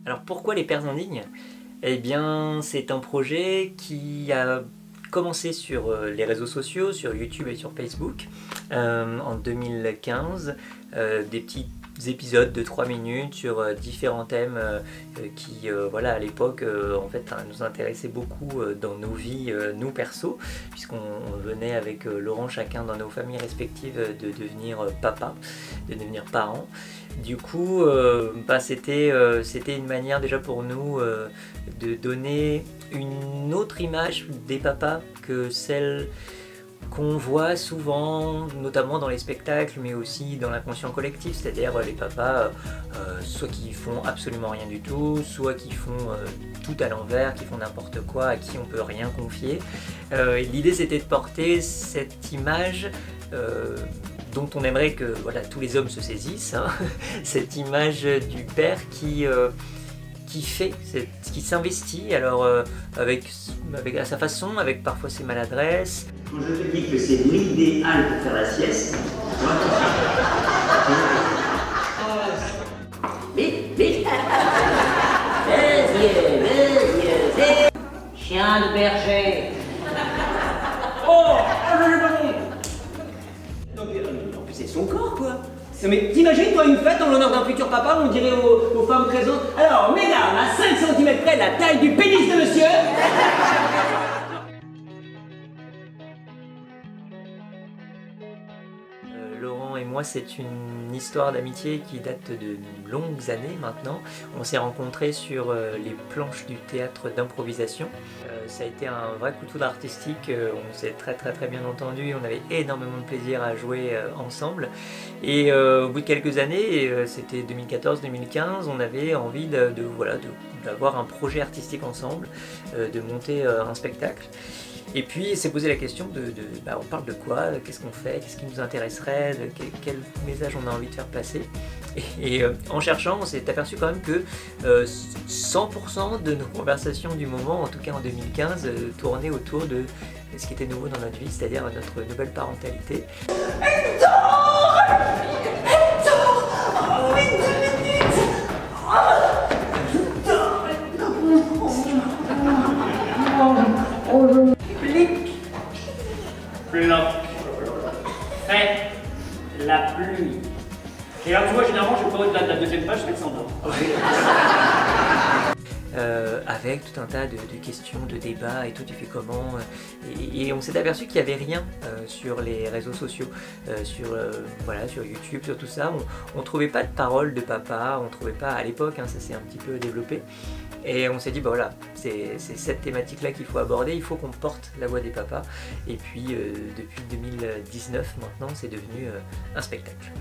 Alors pourquoi les Pères indignes? Eh bien c'est un projet qui a commencé sur les réseaux sociaux, sur YouTube et sur Facebook en 2015, des petits épisodes de 3 minutes sur différents thèmes qui voilà, à l'époque en fait nous intéressaient beaucoup dans nos vies, nous perso, puisqu'on venait avec Laurent chacun dans nos familles respectives de devenir papa, de devenir parents. Du coup c'était une manière déjà pour nous de donner une autre image des papas que celle qu'on voit souvent, notamment dans les spectacles, mais aussi dans l'inconscient collectif, c'est-à-dire les papas soit qui font absolument rien du tout, soit qui font tout à l'envers, qui font n'importe quoi, à qui on peut rien confier. L'idée c'était de porter cette image dont on aimerait que voilà, tous les hommes se saisissent, hein, cette image du père qui fait, qui s'investit, alors avec à sa façon, avec parfois ses maladresses. Quand je te dis que c'est l'idéal pour faire la sieste, vite. Chien de berger. Oh, en plus c'est son corps quoi. Mais t'imagines toi une fête en l'honneur d'un futur papa, on dirait aux femmes présentes: alors mesdames, à 5 cm près de la taille du pénis de monsieur. Laurent et moi, c'est une histoire d'amitié qui date de longues années maintenant. On s'est rencontrés sur les planches du théâtre d'improvisation. Ça a été un vrai coup de foudre artistique, on s'est très bien entendu, on avait énormément de plaisir à jouer ensemble. Et au bout de quelques années, c'était 2014-2015, on avait envie d'avoir un projet artistique ensemble, de monter un spectacle. Et puis s'est posé la question on parle de quoi, qu'est-ce qu'on fait, qu'est-ce qui nous intéresserait, quel message on a envie de faire passer. Et en cherchant, on s'est aperçu quand même que 100% de nos conversations du moment, en tout cas en 2015, tournaient autour de ce qui était nouveau dans notre vie, c'est-à-dire notre nouvelle parentalité. Fait la pluie. Et alors tu vois, généralement je vais pas au-delà de la deuxième page, je fais le semblant. Avec tout un tas de questions, de débats et tout, tu fais comment, et on s'est aperçu qu'il n'y avait rien sur les réseaux sociaux, sur YouTube, sur tout ça. On trouvait pas de paroles de papa, on trouvait pas à l'époque, hein, ça s'est un petit peu développé. Et on s'est dit, voilà, c'est cette thématique-là qu'il faut aborder, il faut qu'on porte la voix des papas. Et puis, depuis 2019, maintenant, c'est devenu un spectacle.